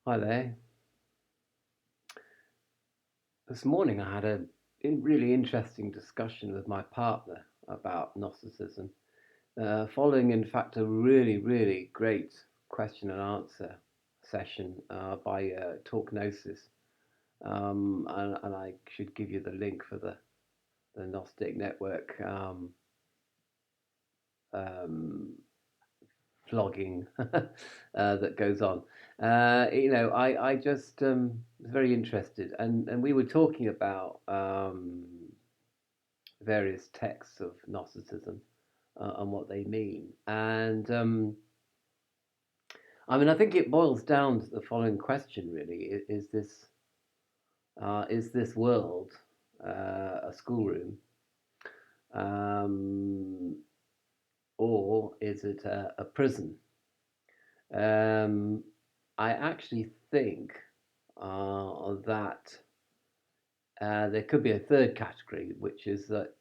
Hi there. This morning I had a really interesting discussion with my partner about Gnosticism, following, in fact, a really great question and answer session by Talk Gnosis. And I should give you the link for the Gnostic Network um, vlogging that goes on. I just was very interested, and we were talking about various texts of Gnosticism and what they mean. And I mean, I think it boils down to the following question: really, is this world a schoolroom, um, or is it a prison? Um, I actually think that there could be a third category, which is that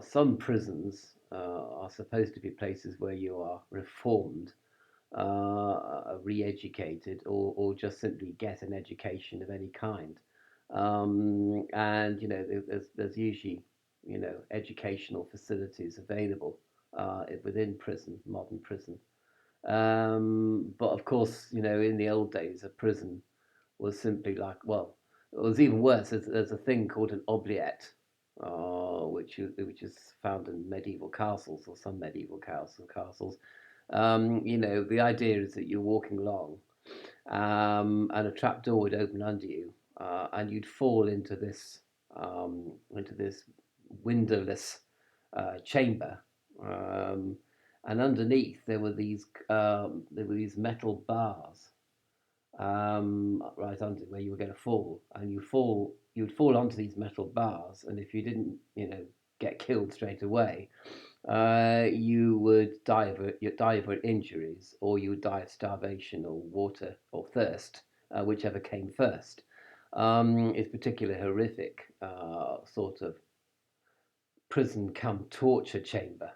some prisons are supposed to be places where you are reformed, re-educated, or just simply get an education of any kind. And there's usually educational facilities available within prison, modern prison. But of course, in the old days, a prison was simply like, well, it was even worse. There's a thing called an oubliette, which is found in medieval castles or some medieval castles. The idea is that you're walking along, and a trap door would open under you, and you'd fall into this windowless chamber. Um, and underneath there were these metal bars right under where you were going to fall, and you'd fall onto these metal bars, and if you didn't, get killed straight away, you would die of injuries, or you would die of starvation or water or thirst, whichever came first. It's particularly horrific sort of prison come torture chamber,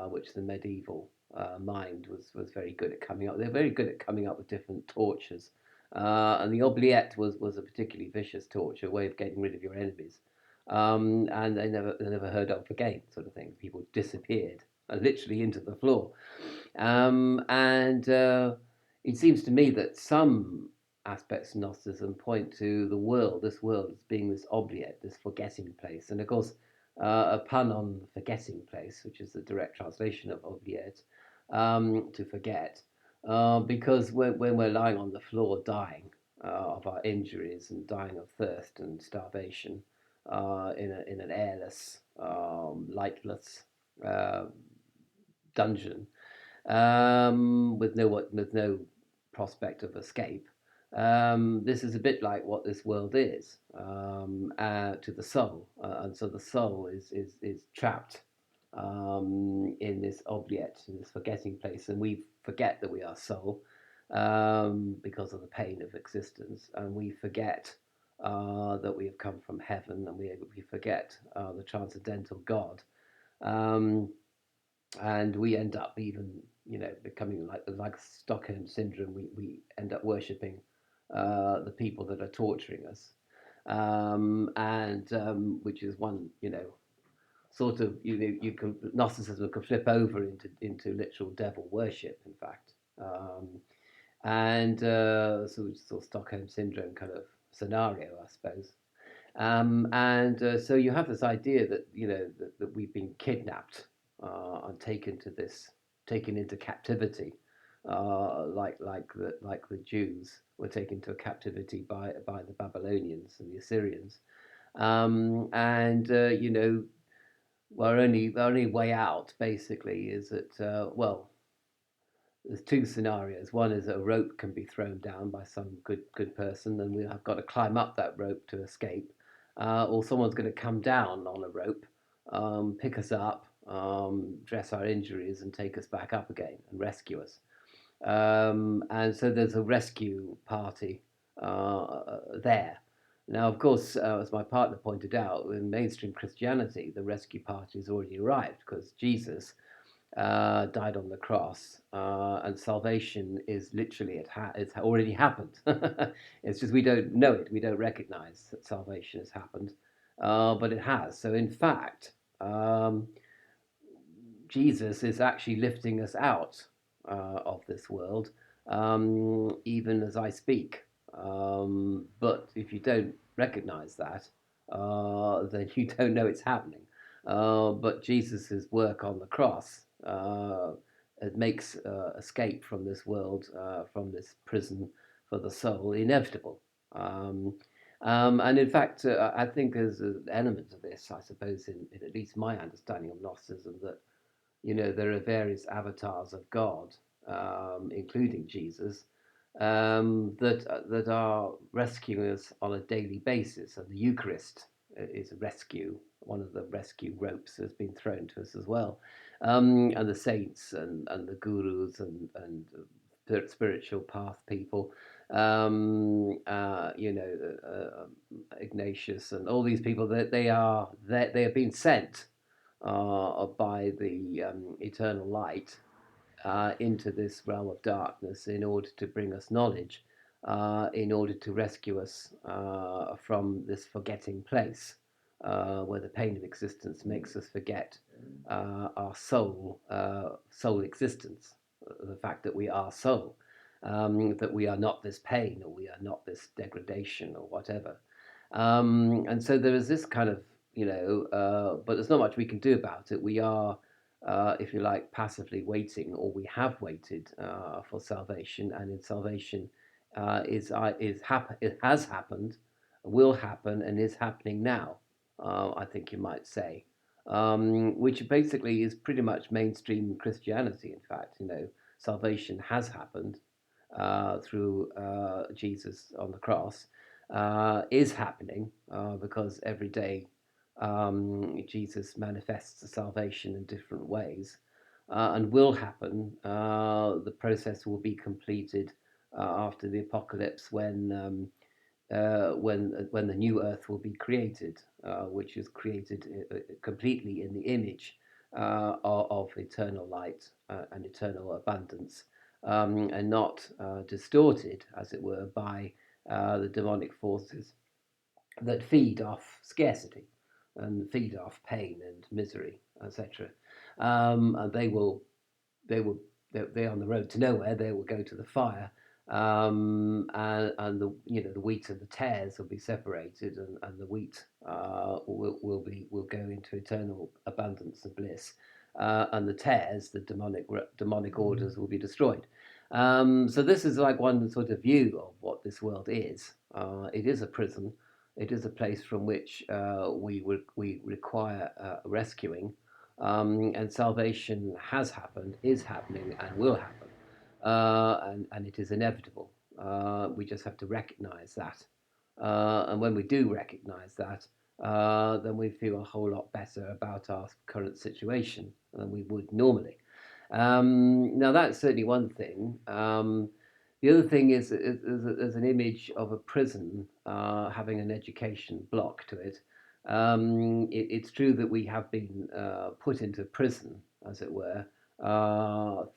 which the medieval mind was very good at coming up. They're very good at coming up with different tortures, and the oubliette was a particularly vicious torture, a way of getting rid of your enemies. And they never heard of again, sort of thing. People disappeared literally into the floor, and it seems to me that some aspects of Gnosticism point to the world, this world, as being this oubliette, this forgetting place. And of course, a pun on forgetting place, which is the direct translation of oubliette, to forget, because when we're lying on the floor dying of our injuries and dying of thirst and starvation in an airless, lightless uh, dungeon, with no prospect of escape. This is a bit like what this world is to the soul, and so the soul is trapped in this oubliette, in this forgetting place, and we forget that we are soul because of the pain of existence, and we forget that we have come from heaven, and we forget the transcendental God. Um, and we end up even becoming like Stockholm syndrome. We end up worshipping the people that are torturing us, and which is one sort of you can Gnosticism can flip over into literal devil worship, in fact, and so it's sort of Stockholm syndrome kind of scenario, I suppose. And so you have this idea that that we've been kidnapped and taken into captivity, like the Jews were taken to captivity by the Babylonians and the Assyrians. And our only way out basically is that there's two scenarios. One is that a rope can be thrown down by some good person, and we have got to climb up that rope to escape, or someone's going to come down on a rope, pick us up, dress our injuries, and take us back up again and rescue us. And so there's a rescue party there. Now, of course, as my partner pointed out, in mainstream Christianity, the rescue party has already arrived because Jesus died on the cross, and salvation is literally it's already happened. It's just we don't know it, we don't recognize that salvation has happened, but it has. So in fact, um, Jesus is actually lifting us out of this world, even as I speak. But if you don't recognize that, then you don't know it's happening. But Jesus' work on the cross, it makes escape from this world, from this prison for the soul, inevitable. Um, and in fact, I think there's an element of this, I suppose, in at least my understanding of Gnosticism, that there are various avatars of God, including Jesus, that are rescuing us on a daily basis. And the Eucharist is a rescue. One of the rescue ropes has been thrown to us as well. And the saints and the gurus and spiritual path people, Ignatius and all these people, that they have been sent by the eternal light into this realm of darkness in order to bring us knowledge, in order to rescue us from this forgetting place where the pain of existence makes us forget our soul existence, the fact that we are soul, that we are not this pain or we are not this degradation or whatever. And so there is this kind of, but there's not much we can do about it. We are, if you like, passively waiting, or we have waited for salvation, and in salvation it has happened, will happen, and is happening now. I think you might say, which basically is pretty much mainstream Christianity. In fact, salvation has happened through Jesus on the cross, is happening because every day Jesus manifests the salvation in different ways, and will happen. The process will be completed after the apocalypse when the new earth will be created, which is created completely in the image of eternal light and eternal abundance, and not distorted, as it were, by the demonic forces that feed off scarcity and feed off pain and misery, etc. And they're on the road to nowhere. They will go to the fire, and the wheat and the tares will be separated, and the wheat will go into eternal abundance and bliss, and the tares, the demonic orders, will be destroyed. So this is like one sort of view of what this world is. It is a prison. It is a place from which we require rescuing, and salvation has happened, is happening, and will happen, and it is inevitable. We just have to recognize that, and when we do recognize that, then we feel a whole lot better about our current situation than we would normally. Now that's certainly one thing. The other thing is there's an image of a prison having an education block to it. It's true that we have been put into prison, as it were,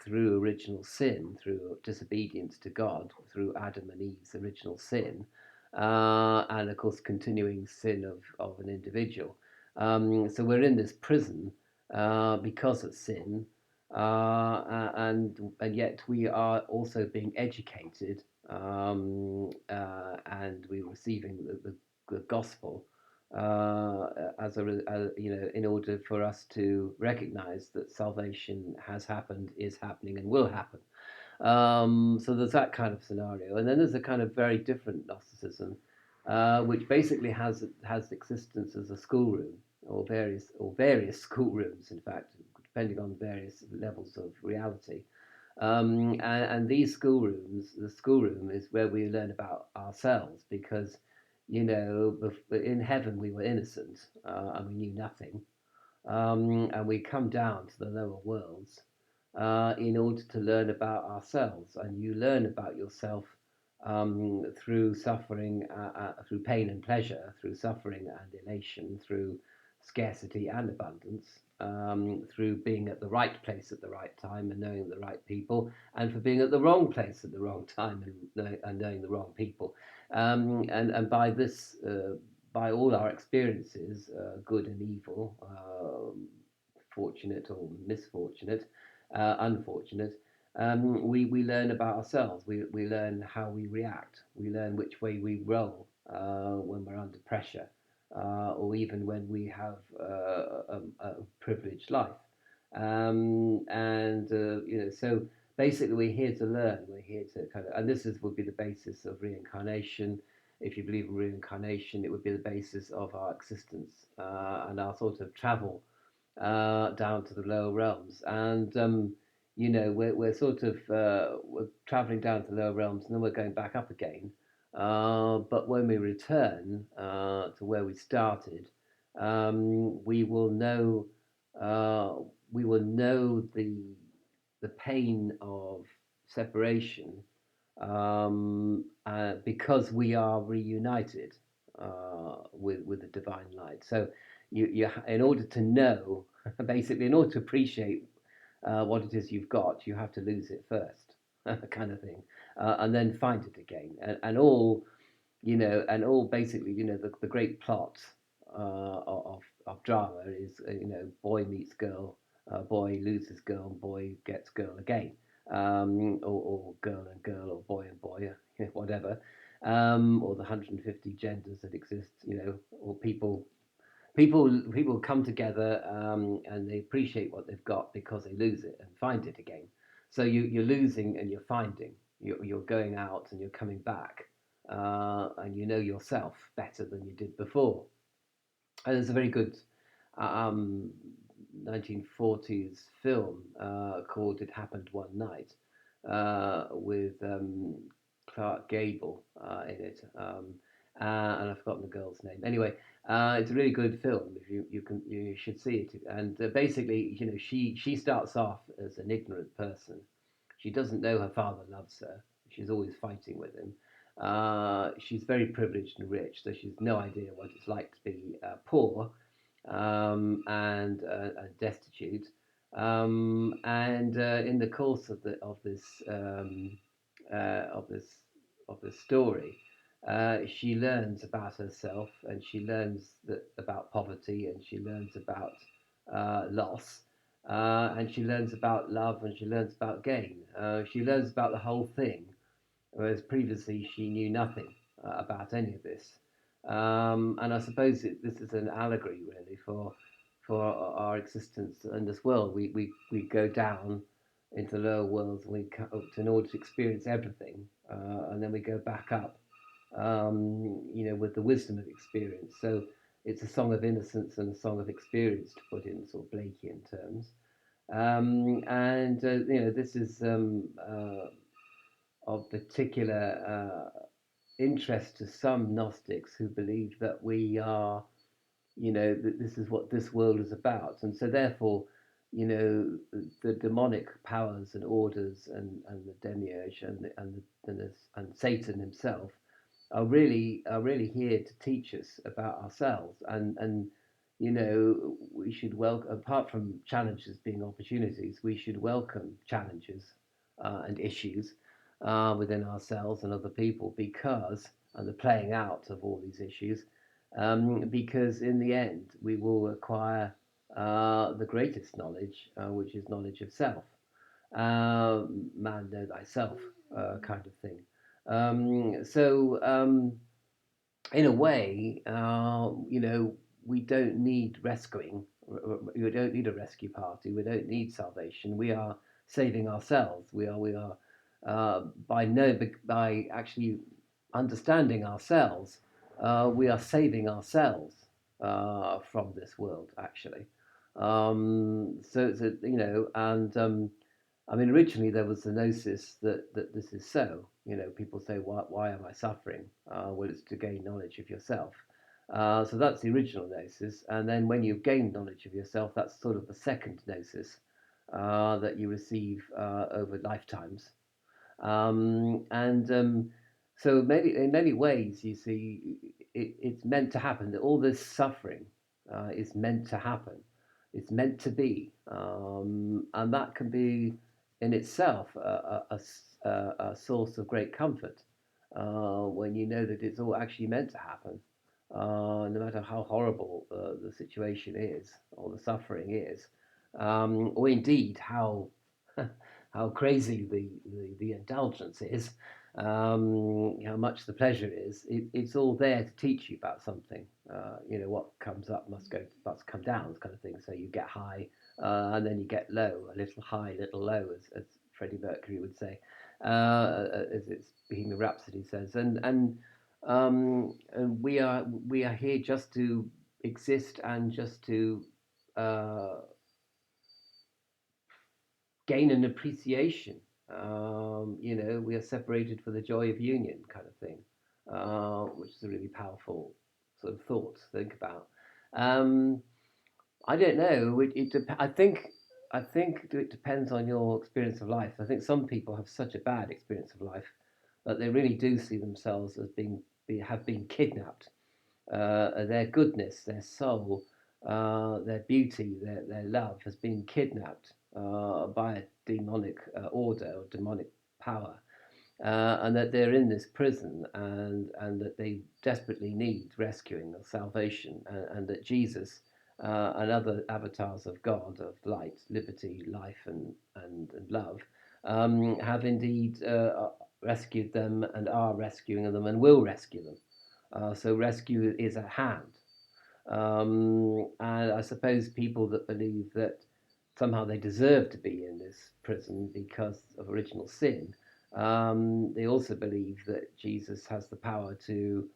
through original sin, through disobedience to God, through Adam and Eve's original sin, and of course, continuing sin of an individual. So we're in this prison because of sin, and yet we are also being educated, and we're receiving the gospel in order for us to recognize that salvation has happened, is happening, and will happen. So there's that kind of scenario, and then there's a kind of very different Gnosticism, which basically has existence as a schoolroom, or various schoolrooms, in fact, depending on various levels of reality. And these schoolrooms, the schoolroom is where we learn about ourselves, because in heaven we were innocent, and we knew nothing, and we come down to the lower worlds in order to learn about ourselves. And you learn about yourself through suffering, through pain and pleasure, through suffering and elation, through scarcity and abundance. through being at the right place at the right time and knowing the right people, and for being at the wrong place at the wrong time and knowing the wrong people. And by this, by all our experiences, good and evil, fortunate or misfortunate, unfortunate, we learn about ourselves. We learn how we react. We learn which way we roll when we're under pressure, or even when we have a privileged life. So basically, we're here to learn. We're here to and this would be the basis of reincarnation. If you believe in reincarnation, it would be the basis of our existence and our sort of travel down to the lower realms. And we're sort of we're traveling down to the lower realms, and then we're going back up again. But when we return to where we started, we will know the pain of separation because we are reunited with the divine light. So you in order to know, basically, in order to appreciate what it is you've got, you have to lose it first, kind of thing, and then find it again. And all, basically, the great plot of drama is, boy meets girl, boy loses girl, and boy gets girl again, or girl and girl, or boy and boy, whatever, or the 150 genders that exist, or people come together and they appreciate what they've got because they lose it and find it again. So you're losing and you're finding. You're going out and you're coming back, and you know yourself better than you did before. And there's a very good 1940s film called "It Happened One Night" with Clark Gable in it, and I've forgotten the girl's name. Anyway, it's a really good film. If you should see it. And basically, she starts off as an ignorant person. She doesn't know her father loves her. She's always fighting with him. She's very privileged and rich, so she's no idea what it's like to be poor and destitute. And in the course of of this of this story, she learns about herself, and she learns about poverty, and she learns about loss, and she learns about love, and she learns about gain. She learns about the whole thing, whereas previously she knew nothing about any of this. And I suppose this is an allegory, really, for our existence in this world. We go down into lower worlds, and in order to experience everything, and then we go back up, with the wisdom of experience. So it's a song of innocence and a song of experience, to put in sort of Blakean terms. This is of particular interest to some Gnostics who believe that we are, that this is what this world is about. And so therefore, the demonic powers and orders and the demiurge and Satan himself are really here to teach us about ourselves. And we should welcome, apart from challenges being opportunities, we should welcome challenges and issues within ourselves and other people, and the playing out of all these issues, because in the end we will acquire the greatest knowledge, which is knowledge of self. Man, know thyself, kind of thing. In a way, we don't need rescuing. We don't need a rescue party. We don't need salvation. We are saving ourselves. We are by actually understanding ourselves, we are saving ourselves from this world, actually. I mean, originally there was the gnosis that this is so. People say, why am I suffering? Well, it's to gain knowledge of yourself. So that's the original gnosis. And then when you've gained knowledge of yourself, that's sort of the second gnosis that you receive over lifetimes. So maybe in many ways, you see, it's meant to happen. That all this suffering is meant to happen, It's meant to be, and that can be in itself a source of great comfort when you know that it's all actually meant to happen, no matter how horrible the situation is or the suffering is, or indeed how how crazy the indulgence is, how much the pleasure is. It's all there to teach you about something. What comes up must come down, kind of thing. So you get high, and then you get low, a little high, little low, as Freddie Mercury would say, as it's Bohemian Rhapsody says, and we are here just to exist and just to uh, gain an appreciation. We are separated for the joy of union, kind of thing, which is a really powerful sort of thought to think about. Um, I don't know. I think it depends on your experience of life. I think some people have such a bad experience of life that they really do see themselves as have been kidnapped. Their goodness, their soul, their beauty, their love has been kidnapped by a demonic order or demonic power, and that they're in this prison, and that they desperately need rescuing or salvation, and that Jesus and other avatars of God, of light, liberty, life, and love, have indeed rescued them and are rescuing them and will rescue them. So rescue is at hand. And I suppose people that believe that somehow they deserve to be in this prison because of original sin, they also believe that Jesus has the power to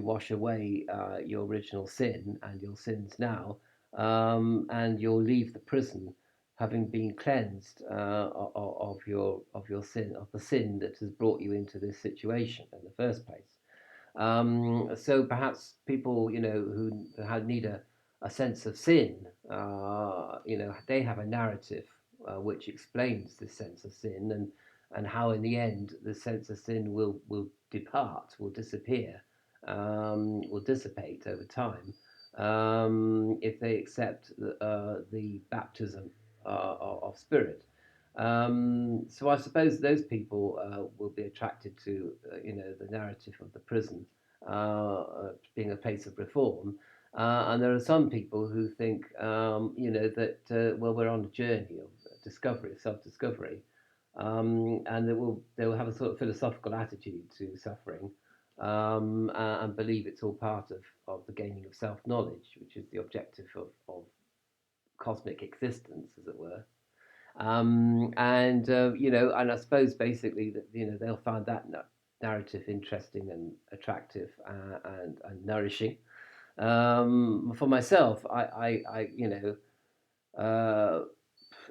wash away your original sin and your sins now, and you'll leave the prison having been cleansed of your sin, of the sin that has brought you into this situation in the first place. So perhaps people, who need a sense of sin, they have a narrative which explains this sense of sin, and how in the end the sense of sin will depart, will disappear, will dissipate over time, if they accept the baptism of spirit. So I suppose those people will be attracted to, the narrative of the prison being a place of reform. And there are some people who think, that well, we're on a journey of discovery, self-discovery, and they will have a sort of philosophical attitude to suffering, and believe it's all part of the gaining of self-knowledge, which is the objective of cosmic existence, as it were. And I suppose basically that they'll find that narrative interesting and attractive, and nourishing. For myself, uh,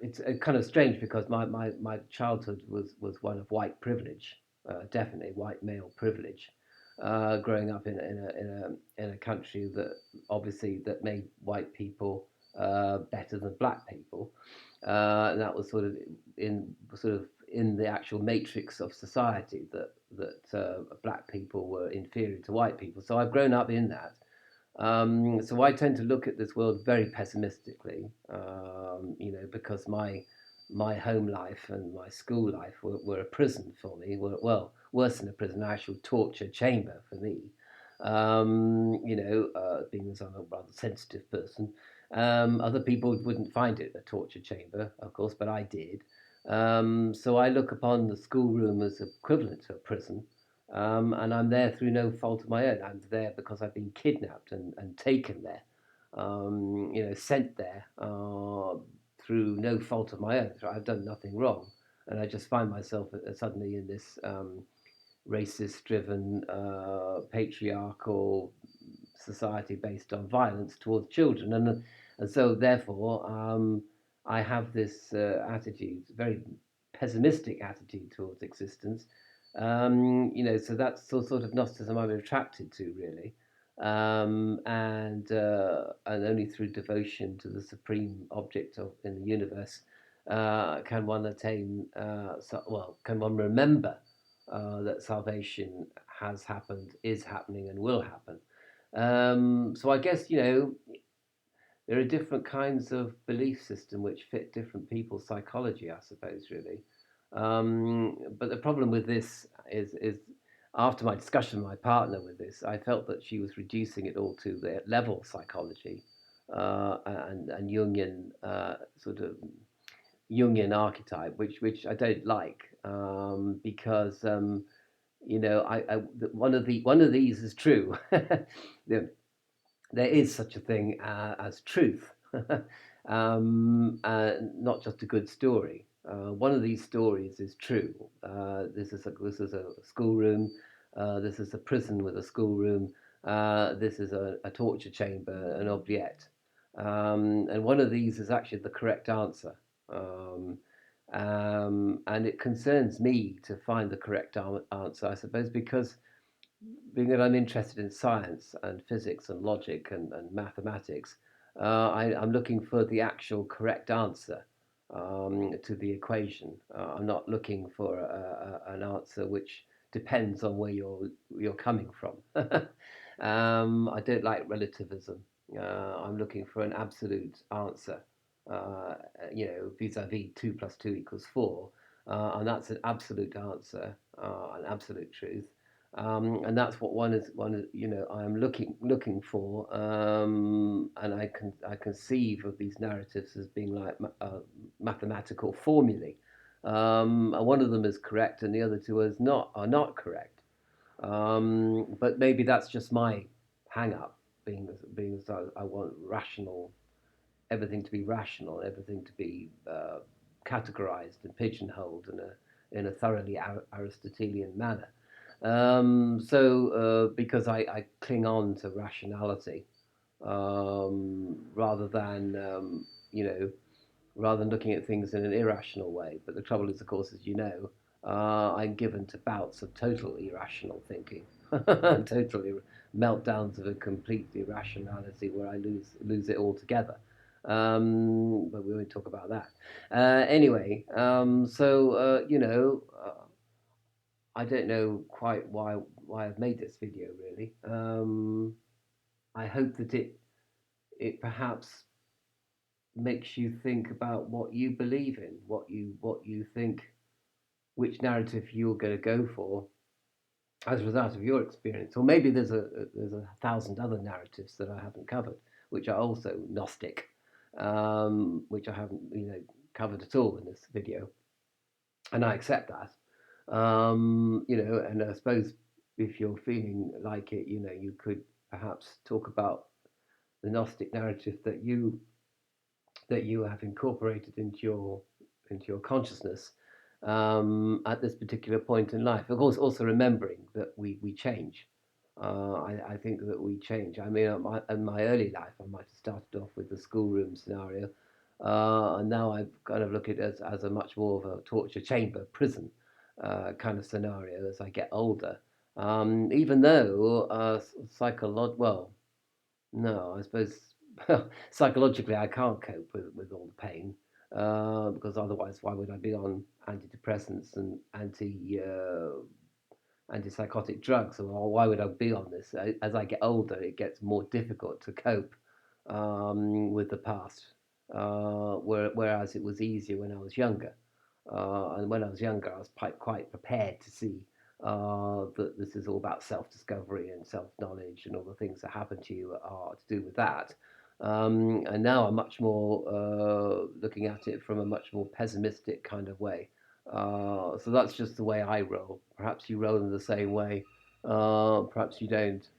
it's kind of strange because my childhood was one of white privilege, definitely white male privilege. Growing up in a country that obviously that made white people better than black people, and that was sort of in the actual matrix of society that black people were inferior to white people. So I've grown up in that. So I tend to look at this world very pessimistically, because my home life and my school life were a prison for me. Well, worse than a prison, an actual torture chamber for me. Being as I'm a rather sensitive person, other people wouldn't find it a torture chamber, of course, but I did. So I look upon the schoolroom as equivalent to a prison, and I'm there through no fault of my own. I'm there because I've been kidnapped and taken there, sent there through no fault of my own. So I've done nothing wrong, and I just find myself suddenly in this racist-driven, patriarchal society based on violence towards children, and so therefore I have this attitude, very pessimistic attitude towards existence. So that's the sort of Gnosticism I'm attracted to, really. And only through devotion to the supreme object in the universe can one attain, can one remember that salvation has happened, is happening, and will happen. So I guess, there are different kinds of belief system which fit different people's psychology, I suppose, really. But the problem with this is after my discussion with my partner with this, I felt that she was reducing it all to the level psychology and Jungian sort of Jungian archetype, which I don't like because one of these is true. there, there is such a thing as truth, not just a good story. One of these stories is true. This is a schoolroom. This is a prison with a schoolroom. This is a torture chamber, an oubliette. And one of these is actually the correct answer. Um, and it concerns me to find the correct answer, I suppose, because being that I'm interested in science and physics and logic and mathematics, I'm looking for the actual correct answer to the equation. I'm not looking for an answer which depends on where you're coming from. I don't like relativism. I'm looking for an absolute answer. Vis-a-vis 2 + 2 = 4, and that's an absolute answer, an absolute truth. And that's what I am looking for, and I conceive of these narratives as being like mathematical formulae, and one of them is correct, and the other two are not correct. But maybe that's just my hang up, being as I want everything to be rational, everything to be categorized and pigeonholed in a thoroughly Aristotelian manner. Because I cling on to rationality rather than rather than looking at things in an irrational way. But the trouble is, of course, as you know, I'm given to bouts of total irrational thinking, totally meltdowns of a complete irrationality where I lose it altogether. But we won't talk about that. Anyway, I don't know quite why I've made this video really. I hope that it perhaps makes you think about what you believe in, what you think, which narrative you're going to go for as a result of your experience. Or maybe there's a thousand other narratives that I haven't covered, which are also Gnostic, which I haven't covered at all in this video, and I accept that. And I suppose if you're feeling like it, you could perhaps talk about the Gnostic narrative that you have incorporated into your consciousness at this particular point in life. Of course, also remembering that we change. I think that we change. I mean, in my early life, I might have started off with the schoolroom scenario, and now I kind of look at it as a much more of a torture chamber, prison kind of scenario as I get older. Even though well, no, I suppose psychologically I can't cope with all the pain because otherwise why would I be on antidepressants and antipsychotic drugs, or why would I be on this? As I get older, it gets more difficult to cope with the past, whereas it was easier when I was younger. And when I was younger, I was quite prepared to see that this is all about self-discovery and self-knowledge, and all the things that happen to you are to do with that. And now I'm much more looking at it from a much more pessimistic kind of way. So that's just the way I roll. Perhaps you roll in the same way. Perhaps you don't.